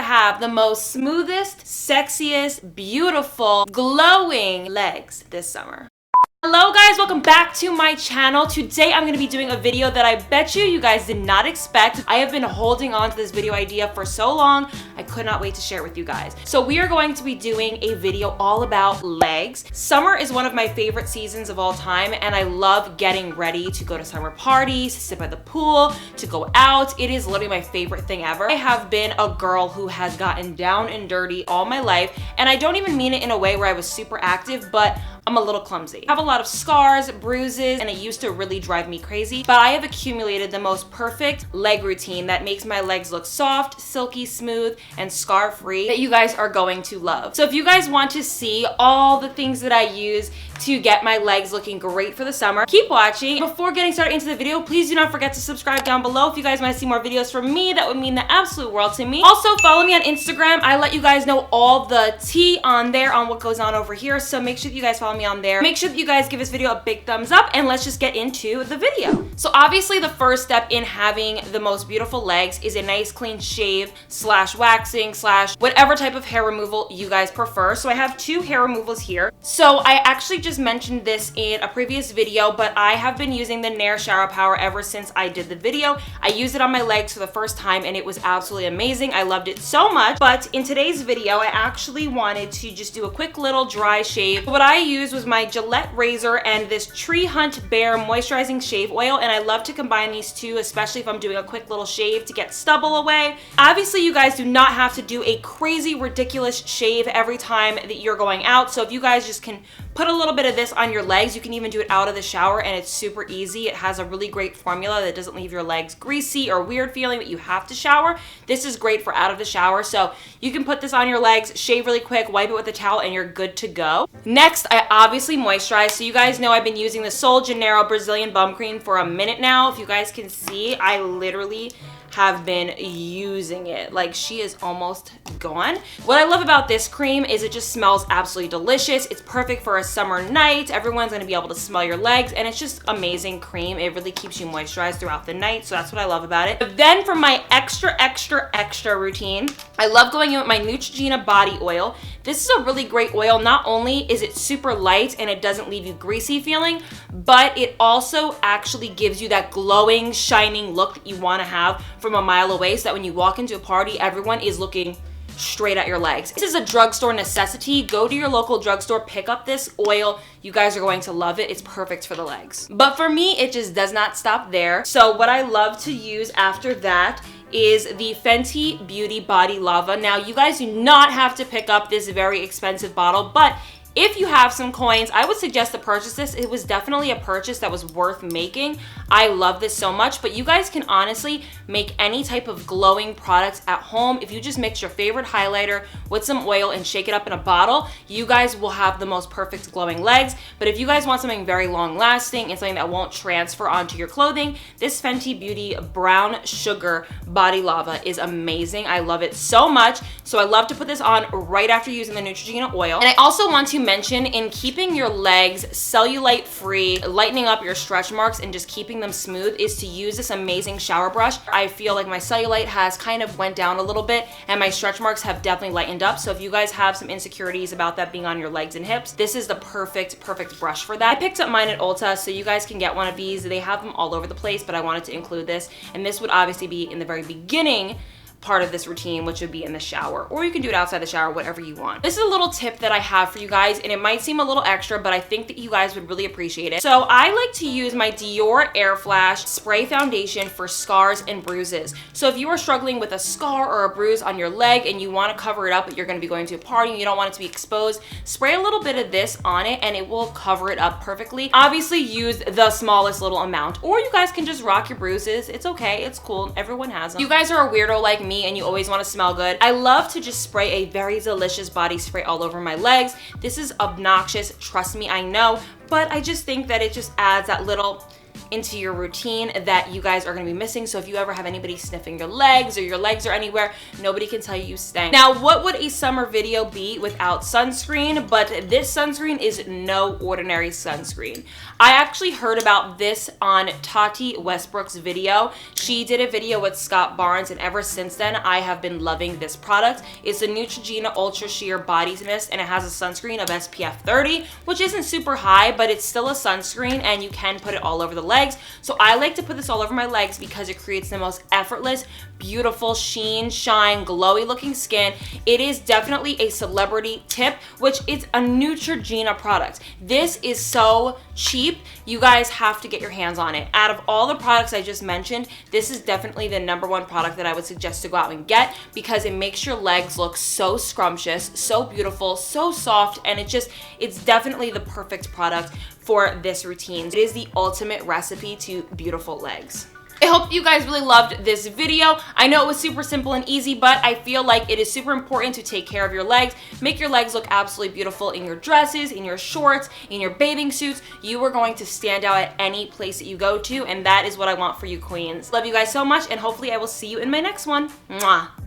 have the most smoothest, sexiest, beautiful, glowing legs this summer. Hello guys, welcome back to my channel. Today I'm going to be doing a video that I bet you guys did not expect. I have been holding on to this video idea for so long, I could not wait to share it with you guys. So we are going to be doing a video all about legs. Summer is one of my favorite seasons of all time, and I love getting ready to go to summer parties, to sit by the pool, to go out. It is literally my favorite thing ever. I have been a girl who has gotten down and dirty all my life, and I don't even mean it in a way where I was super active, but I'm a little clumsy. I have a lot of scars, bruises, and it used to really drive me crazy, but I have accumulated the most perfect leg routine that makes my legs look soft, silky, smooth, and scar-free that you guys are going to love. So if you guys want to see all the things that I use to get my legs looking great for the summer, keep watching. Before getting started into the video, please do not forget to subscribe down below. If you guys want to see more videos from me, that would mean the absolute world to me. Also, follow me on Instagram. I let you guys know all the tea on there on what goes on over here, so make sure that you guys follow me on there. Make sure that you guys give this video a big thumbs up, and let's just get into the video. So obviously the first step in having the most beautiful legs is a nice clean shave slash waxing slash whatever type of hair removal you guys prefer. So I have two hair removals here. So I actually just mentioned this in a previous video, but I have been using the Nair Shower Power ever since I did the video. I used it on my legs for the first time and it was absolutely amazing. I loved it so much. But in today's video, I actually wanted to just do a quick little dry shave. What I used was my Gilette Razor and this Tree Hunt Bare Moisturizing Shave Oil, and I love to combine these two, especially if I'm doing a quick little shave to get stubble away. Obviously, you guys do not have to do a crazy, ridiculous shave every time that you're going out, so if you guys just can put a little bit of this on your legs, you can even do it out of the shower, and it's super easy. It has a really great formula that doesn't leave your legs greasy or weird feeling that you have to shower. This is great for out of the shower, so you can put this on your legs, shave really quick, wipe it with a towel, and you're good to go. Next, I obviously moisturize. So you guys know I've been using the Janiero Brazilian Bum Cream for a minute now. If you guys can see, I literally have been using it. Like, she is almost gone. What I love about this cream is it just smells absolutely delicious. It's perfect for a summer night. Everyone's gonna be able to smell your legs, and it's just amazing cream. It really keeps you moisturized throughout the night, so that's what I love about it. But then for my extra routine, I love going in with my Nuetrogena body oil. This is a really great oil. Not only is it super light and it doesn't leave you greasy feeling, but it also actually gives you that glowing, shining look that you wanna have from a mile away, so that when you walk into a party, everyone is looking straight at your legs. This is a drugstore necessity. Go to your local drugstore, pick up this oil. You guys are going to love it. It's perfect for the legs. But for me, it just does not stop there. So what I love to use after that is the Fenty Beauty Body Lava. Now, you guys do not have to pick up this very expensive bottle, but if you have some coins, I would suggest to purchase this. It was definitely a purchase that was worth making. I love this so much, but you guys can honestly make any type of glowing products at home. If you just mix your favorite highlighter with some oil and shake it up in a bottle, you guys will have the most perfect glowing legs. But if you guys want something very long lasting and something that won't transfer onto your clothing, this Fenty Beauty Brown Sugar Body Lava is amazing. I love it so much. So I love to put this on right after using the Neutrogena oil. And I also want to mention, in keeping your legs cellulite free, lightening up your stretch marks, and just keeping them smooth, is to use this amazing shower brush. I feel like my cellulite has kind of went down a little bit and my stretch marks have definitely lightened up. So if you guys have some insecurities about that being on your legs and hips, this is the perfect brush for that. I picked up mine at Ulta, so you guys can get one of these. They have them all over the place, but I wanted to include this, and this would obviously be in the very beginning part of this routine, which would be in the shower, or you can do it outside the shower, whatever you want. This is a little tip that I have for you guys, and it might seem a little extra, but I think that you guys would really appreciate it. So I like to use my Dior Airflash spray foundation for scars and bruises. So if you are struggling with a scar or a bruise on your leg and you want to cover it up, but you're going to be going to a party and you don't want it to be exposed, spray a little bit of this on it and it will cover it up perfectly. Obviously use the smallest little amount, or you guys can just rock your bruises. It's okay, it's cool, everyone has them. You guys are a weirdo like me and you always want to smell good. I love to just spray a very delicious body spray all over my legs. This is obnoxious, trust me, I know, but I just think that it just adds that little into your routine that you guys are gonna be missing. So if you ever have anybody sniffing your legs or your legs are anywhere, nobody can tell you stink. Now, what would a summer video be without sunscreen? But this sunscreen is no ordinary sunscreen. I actually heard about this on Tati Westbrook's video. She did a video with Scott Barnes, and ever since then, I have been loving this product. It's a Nuetrogena Ultra Sheer Body Mist, and it has a sunscreen of SPF 30, which isn't super high, but it's still a sunscreen, and you can put it all over the legs. So I like to put this all over my legs because it creates the most effortless, beautiful, sheen, shine, glowy looking skin. It is definitely a celebrity tip, which is a Neutrogena product. This is so cheap. You guys have to get your hands on it. Out of all the products I just mentioned, this is definitely the #1 product that I would suggest to go out and get because it makes your legs look so scrumptious, so beautiful, so soft, and it's definitely the perfect product for this routine. It is the ultimate recipe to beautiful legs. I hope you guys really loved this video. I know it was super simple and easy, but I feel like it is super important to take care of your legs. Make your legs look absolutely beautiful in your dresses, in your shorts, in your bathing suits. You are going to stand out at any place that you go to, and that is what I want for you queens. Love you guys so much, and hopefully I will see you in my next one. Mwah.